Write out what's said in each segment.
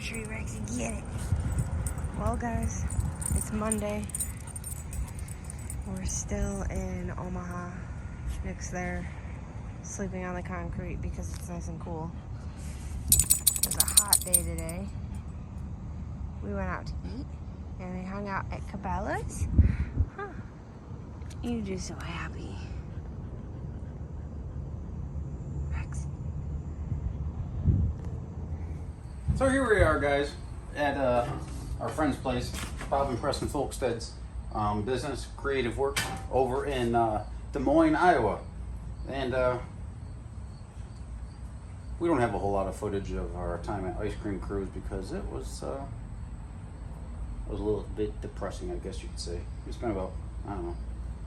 tree, Rexy, get it. Well, guys, it's Monday. We're still in Omaha. Nick's there, sleeping on the concrete because it's nice and cool. It was a hot day today. We went out to eat, and we hung out at Cabela's. Huh. You're just so happy. Rex. So here we are, guys, at our friend's place, Bob and Preston Folkstead's business, creative work, over in Des Moines, Iowa. And we don't have a whole lot of footage of our time at Ice Cream Cruise because it was a little bit depressing, I guess you could say. We spent about, I don't know,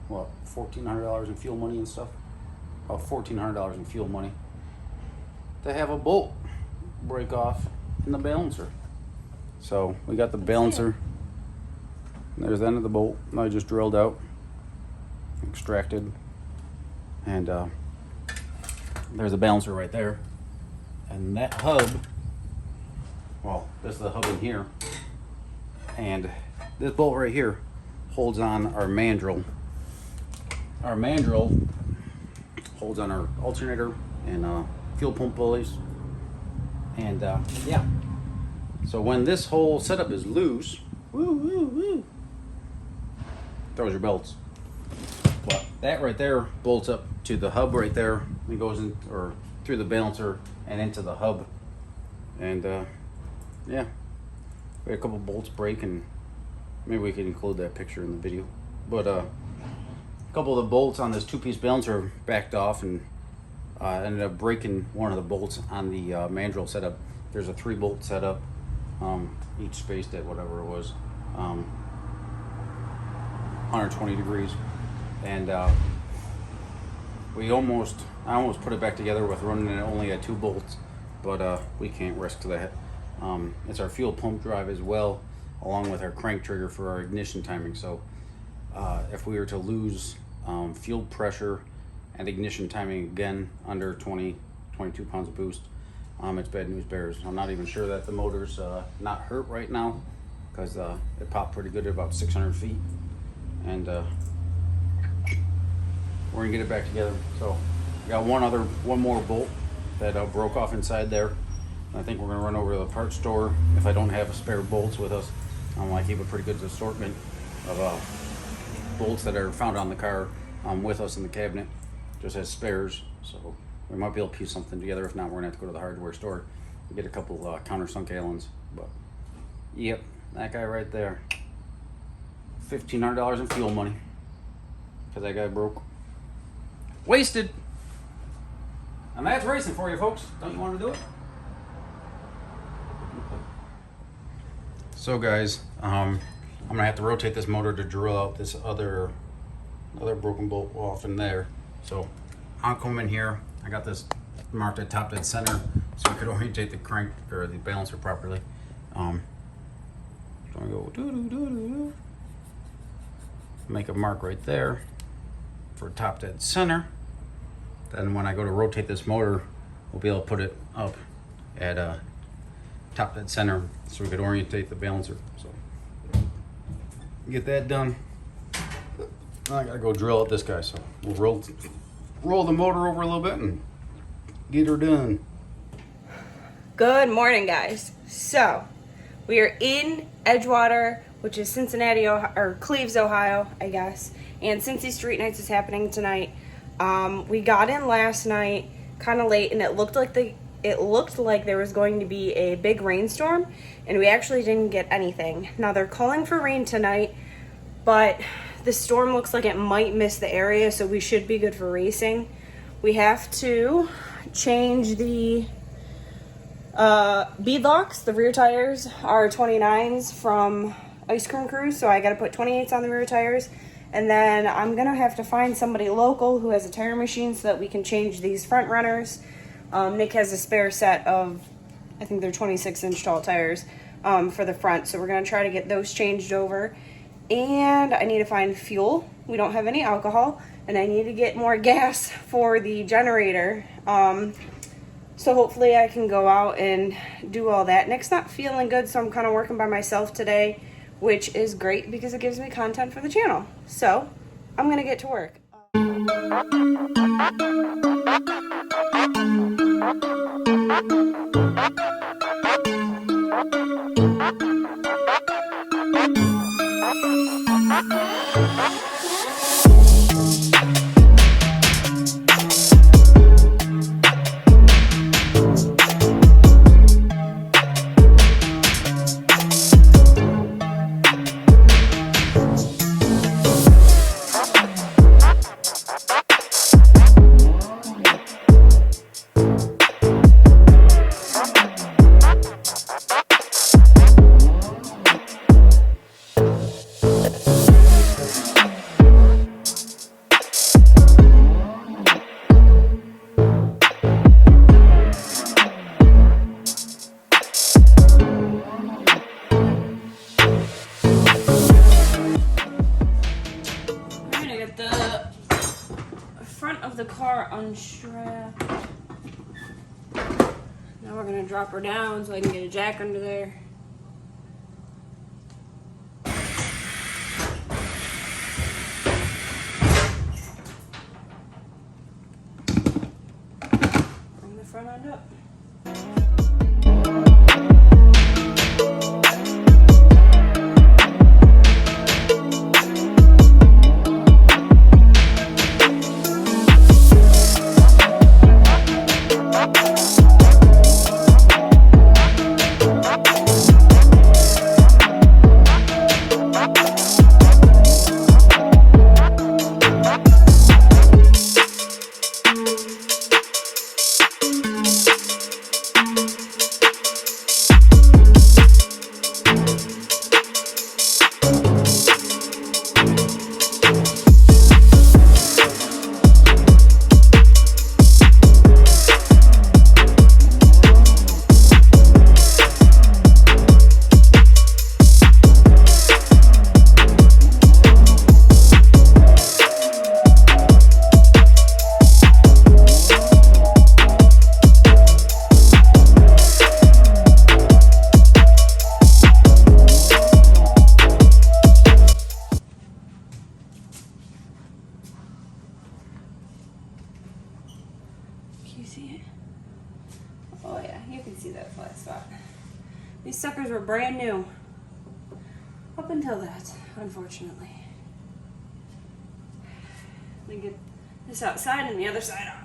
what, $1,400 in fuel money and stuff? About $1,400 in fuel money to have a bolt break off in the balancer. So we got the balancer. There's the end of the bolt. I just drilled out, extracted, and there's the balancer right there. And that hub, well, this is the hub in here, and this bolt right here holds on our mandrel. Our mandrel holds on our alternator and fuel pump pulleys. And yeah, so when this whole setup is loose, throws your belts. But that right there bolts up to the hub right there. It goes in, or through the balancer and into the hub. And yeah, we had a couple bolts break, and maybe we can include that picture in the video. But a couple of the bolts on this two-piece balancer backed off, and ended up breaking one of the bolts on the mandrel setup. There's a 3-bolt setup, each spaced at whatever it was, 120 degrees, and I almost put it back together with running it only at 2 bolts, but we can't risk that. It's our fuel pump drive as well, along with our crank trigger for our ignition timing. So if we were to lose fuel pressure and ignition timing again under 22 pounds of boost, it's bad news bears. I'm not even sure that the motor's not hurt right now, because it popped pretty good at about 600 feet, and we're gonna get it back together. So we got one more bolt that broke off inside there. I think we're gonna run over to the parts store. If I don't have spare bolts with us, I keep a pretty good assortment of bolts that are found on the car with us in the cabinet, just as spares. So we might be able to piece something together. If not, we're gonna have to go to the hardware store and get a couple countersunk Allens. But yep, that guy right there, $1,500 in fuel money because that guy broke. Wasted. And that's racing for you, folks. Don't you want to do it? So guys, I'm gonna have to rotate this motor to drill out this other broken bolt off in there. So I'll come in here. I got this marked at top dead center so we could orientate the crank or the balancer properly. So I'm gonna go make a mark right there for top dead center. Then when I go to rotate this motor, we'll be able to put it up at top dead center so we could orientate the balancer. So get that done. I gotta go drill out this guy, so we'll roll the motor over a little bit and get her done. Good morning, guys. So we are in Edgewater, which is Cincinnati, or Cleves, Ohio, I guess. And Cincy Street Nights is happening tonight. We got in last night kind of late, and it looked like there was going to be a big rainstorm, and we actually didn't get anything. Now they're calling for rain tonight, but the storm looks like it might miss the area, so we should be good for racing. We have to change the bead locks. The rear tires are 29s from Ice Cream Cruise, so I got to put 28s on the rear tires. And then I'm going to have to find somebody local who has a tire machine so that we can change these front runners. Nick has a spare set of, I think they're 26-inch tall tires for the front, so we're going to try to get those changed over. And I need to find fuel. We don't have any alcohol, and I need to get more gas for the generator. So hopefully I can go out and do all that. Nick's not feeling good, so I'm kind of working by myself today, which is great because it gives me content for the channel. So I'm gonna get to work. The car unstrapped. Now we're gonna drop her down so I can get a jack under there. Bring the front end up. You see it? Oh yeah, you can see that flat spot. These suckers were brand new. Up until that, unfortunately. Let me get this outside and the other side off.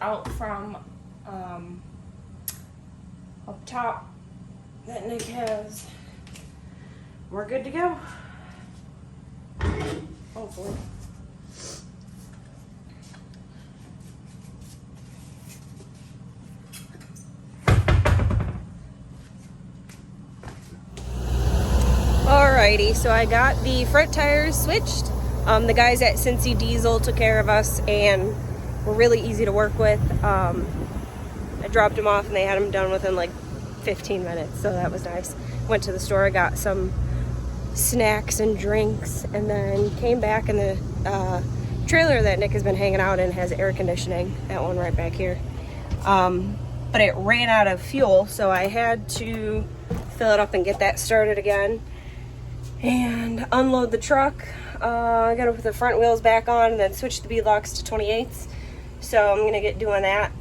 Out from up top that Nick has. We're good to go. Hopefully. Alrighty, so I got the front tires switched. The guys at Cincy Diesel took care of us and were really easy to work with. I dropped them off and they had them done within like 15 minutes, so that was nice. Went to the store, I got some snacks and drinks, and then came back, and the trailer that Nick has been hanging out in has air conditioning, that one right back here. But it ran out of fuel, so I had to fill it up and get that started again and unload the truck. I gotta put the front wheels back on and then switch the beadlocks to 28s. So I'm gonna get doing that.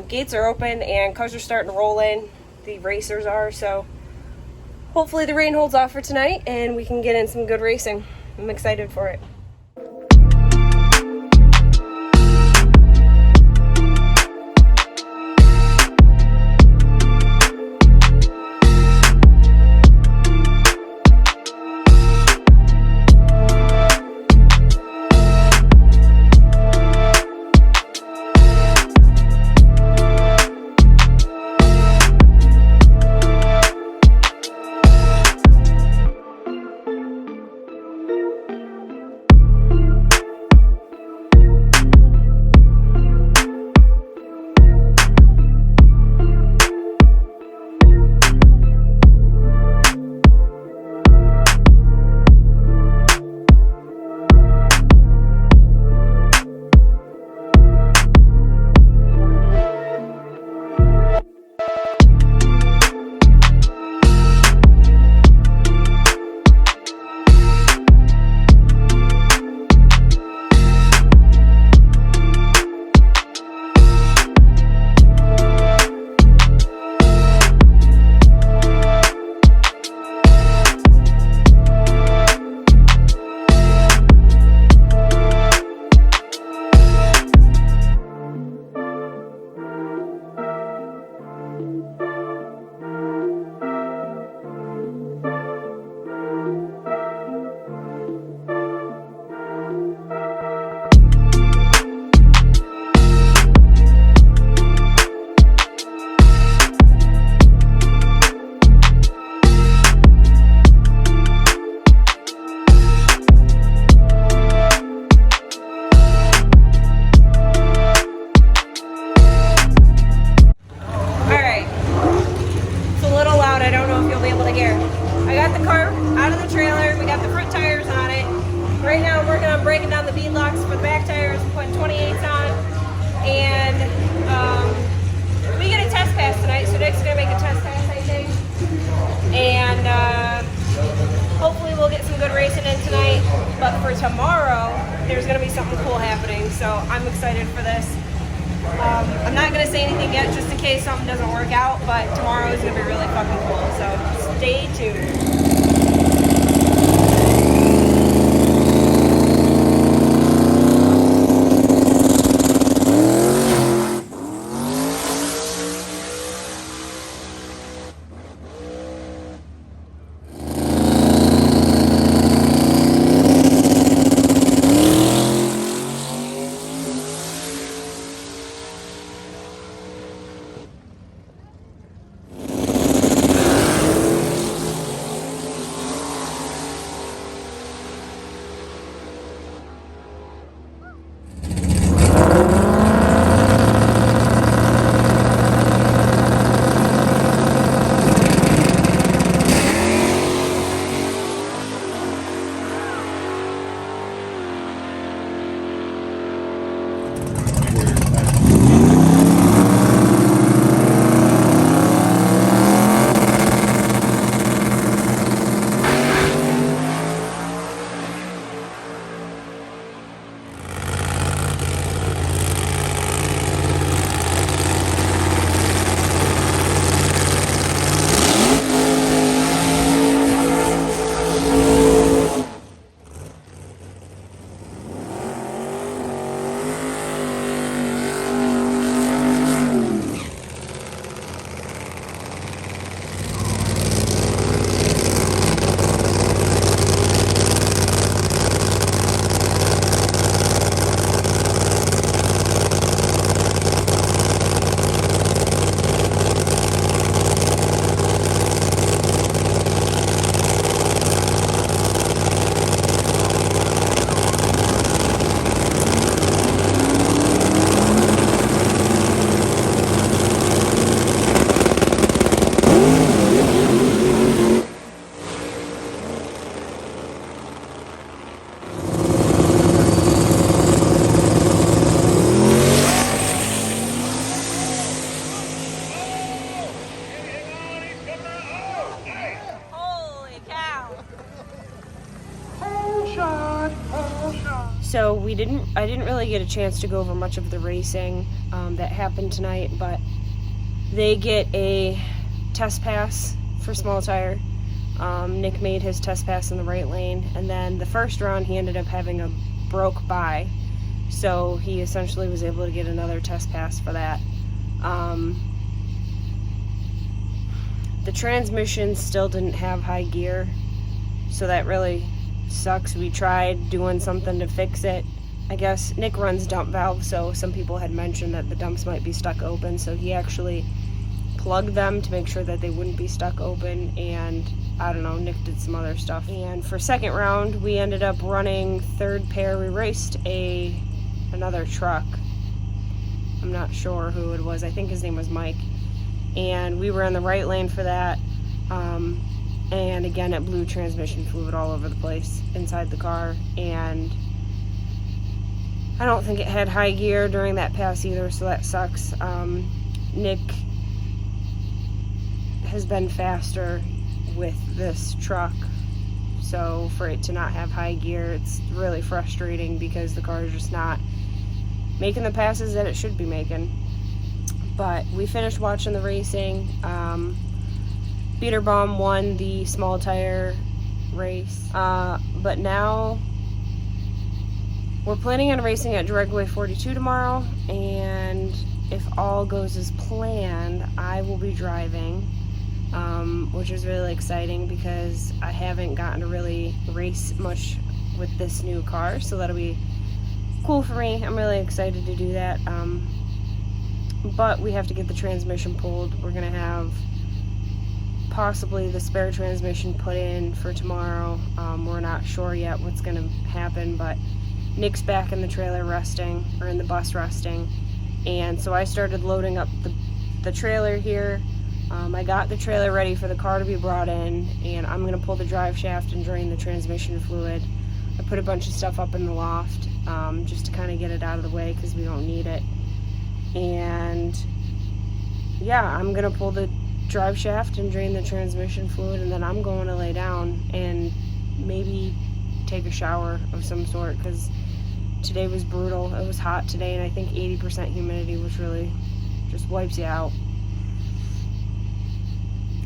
Gates are open and cars are starting to roll in. The racers are, so hopefully the rain holds off for tonight and we can get in some good racing. I'm excited for it. for tomorrow, there's going to be something cool happening. So I'm excited for this. I'm not going to say anything yet just in case something doesn't work out, but tomorrow is going to be really fucking cool. So stay tuned. So I didn't really get a chance to go over much of the racing that happened tonight, but they get a test pass for small tire. Nick made his test pass in the right lane, and then the first round he ended up having a broke by, so he essentially was able to get another test pass for that. The transmission still didn't have high gear, so that really sucks. We tried doing something to fix it. I guess Nick runs dump valve, so some people had mentioned that the dumps might be stuck open, so he actually plugged them to make sure that they wouldn't be stuck open, and I don't know, Nick did some other stuff. And for second round, we ended up running third pair. We raced another truck. I'm not sure who it was. I think his name was Mike. And we were in the right lane for that. And again, it blew transmission fluid all over the place inside the car. And I don't think it had high gear during that pass either, so that sucks. Nick has been faster with this truck, so for it to not have high gear, it's really frustrating because the car is just not making the passes that it should be making. But we finished watching the racing. Beater Bomb won the small tire race, but now we're planning on racing at Dragway 42 tomorrow, and if all goes as planned, I will be driving, which is really exciting because I haven't gotten to really race much with this new car, so that'll be cool for me. I'm really excited to do that, but we have to get the transmission pulled. We're gonna have possibly the spare transmission put in for tomorrow. We're not sure yet what's gonna happen, but Nick's back in the trailer resting, or in the bus resting, and so I started loading up the trailer here. I got the trailer ready for the car to be brought in, and I'm gonna pull the drive shaft and drain the transmission fluid. I put a bunch of stuff up in the loft just to kind of get it out of the way because we don't need it. And yeah, I'm gonna pull the drive shaft and drain the transmission fluid, and then I'm going to lay down and maybe take a shower of some sort because today was brutal. It was hot today, and I think 80% humidity, which really just wipes you out.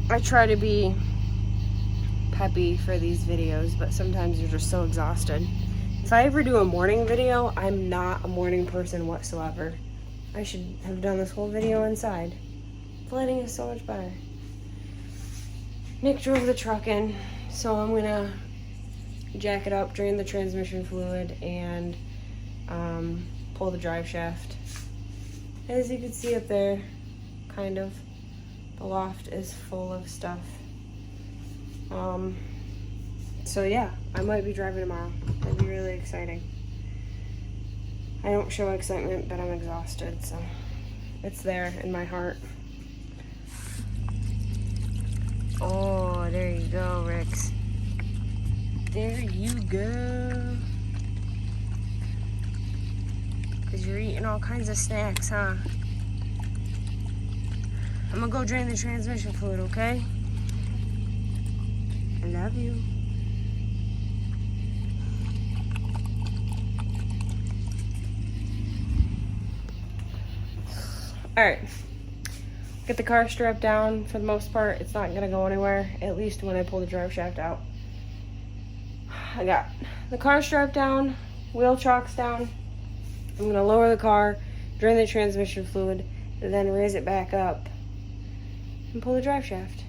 I try to be peppy for these videos, but sometimes you're just so exhausted. If I ever do a morning video, I'm not a morning person whatsoever. I should have done this whole video inside. The lighting is so much better. Nick drove the truck in, so I'm gonna jack it up, drain the transmission fluid, and pull the drive shaft. As you can see up there, kind of, the loft is full of stuff. So yeah, I might be driving tomorrow. That'd be really exciting. I don't show excitement, but I'm exhausted, so it's there in my heart. Oh, there you go, Rix. There you go. Because you're eating all kinds of snacks, huh? I'm gonna go drain the transmission fluid, okay? I love you. Alright. Get the car strapped down. For the most part, it's not gonna go anywhere, at least when I pull the drive shaft out. I got the car strapped down, wheel chocks down. I'm gonna lower the car, drain the transmission fluid, and then raise it back up and pull the drive shaft.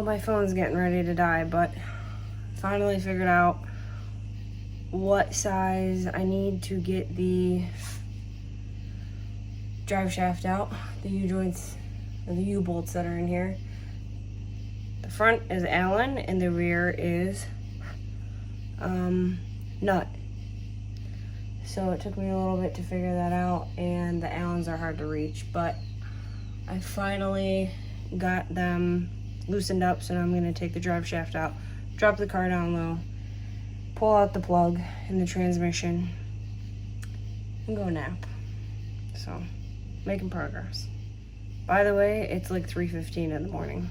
My phone's getting ready to die, but finally figured out what size I need to get the drive shaft out, the U-joints, or the U-bolts that are in here. The front is Allen and the rear is nut. So it took me a little bit to figure that out, and the Allens are hard to reach, but I finally got them loosened up, so now I'm going to take the drive shaft out, drop the car down low, pull out the plug in the transmission, and go nap. So, making progress. By the way, it's like 3:15 in the morning.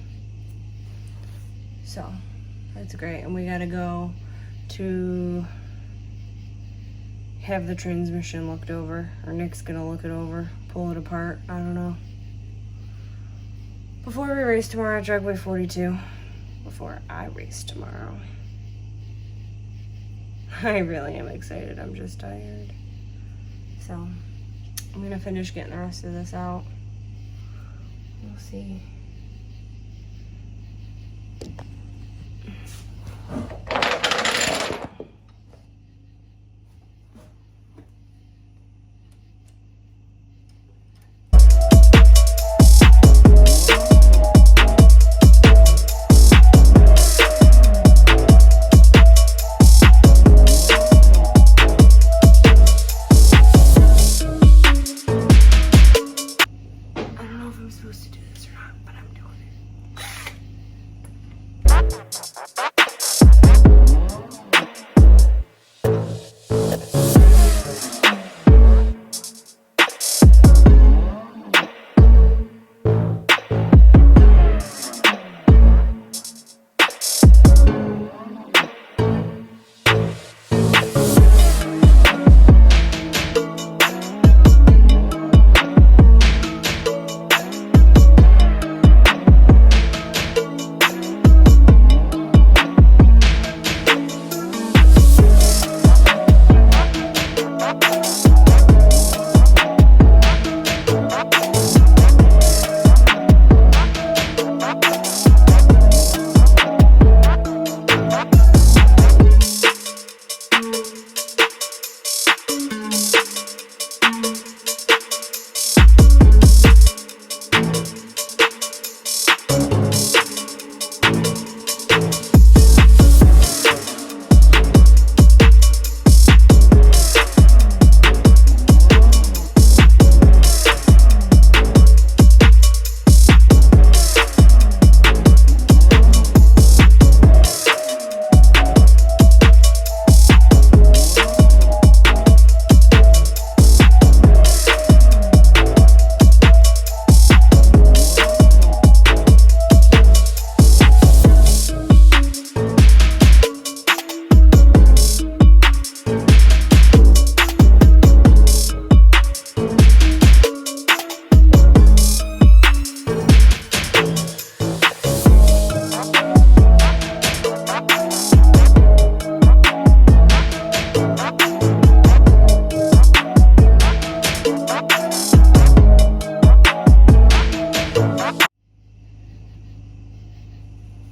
So, that's great. And we got to go to have the transmission looked over, or Nick's going to look it over, pull it apart, I don't know. Before we race tomorrow at Dragway 42. Before I race tomorrow. I really am excited. I'm just tired. So, I'm gonna finish getting the rest of this out. We'll see.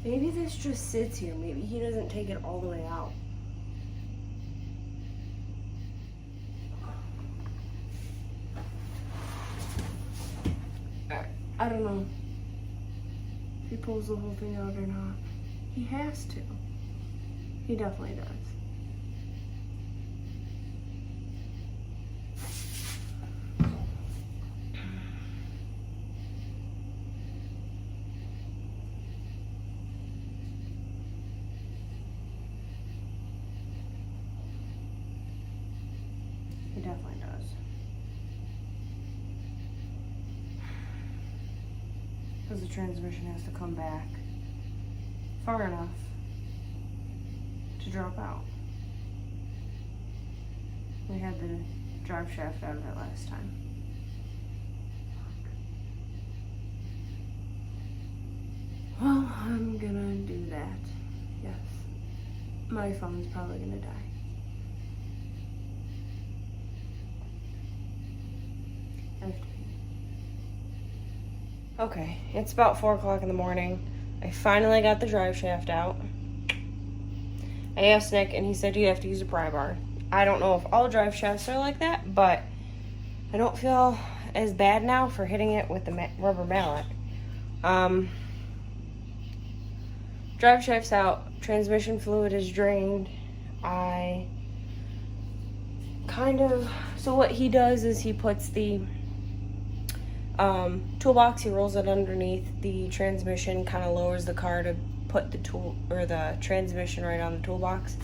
Maybe this just sits here. Maybe he doesn't take it all the way out. I don't know if he pulls the whole thing out or not. He has to. He definitely does. He definitely does. Because the transmission has to come back far enough to drop out. We had the drive shaft out of it last time. Well, I'm gonna do that. Yes. My phone's probably gonna die. I have to pee. Okay, it's about 4 o'clock in the morning. I finally got the drive shaft out. I asked Nick and he said you have to use a pry bar. I don't know if all drive shafts are like that, but I don't feel as bad now for hitting it with the rubber mallet. Drive shaft's out, transmission fluid is drained. So what he does is he puts the toolbox, he rolls it underneath the transmission, kind of lowers the car to put the tool or the transmission right on the toolbox.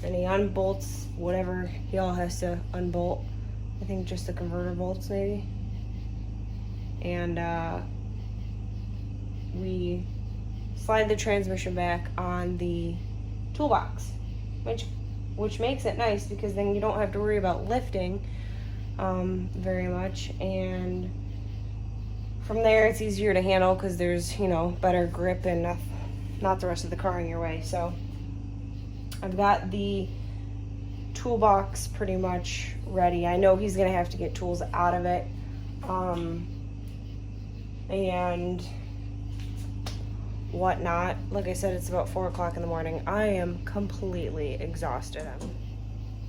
Then he unbolts whatever he all has to unbolt. I think just the converter bolts maybe. And we slide the transmission back on the toolbox, which makes it nice because then you don't have to worry about lifting very much. And from there it's easier to handle because there's, better grip and not the rest of the car in your way. So I've got the toolbox pretty much ready. I know he's gonna have to get tools out of it. And whatnot. Like I said, it's about 4 o'clock in the morning. I am completely exhausted.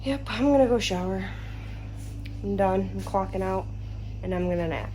I'm gonna go shower. I'm done. I'm clocking out and I'm gonna nap.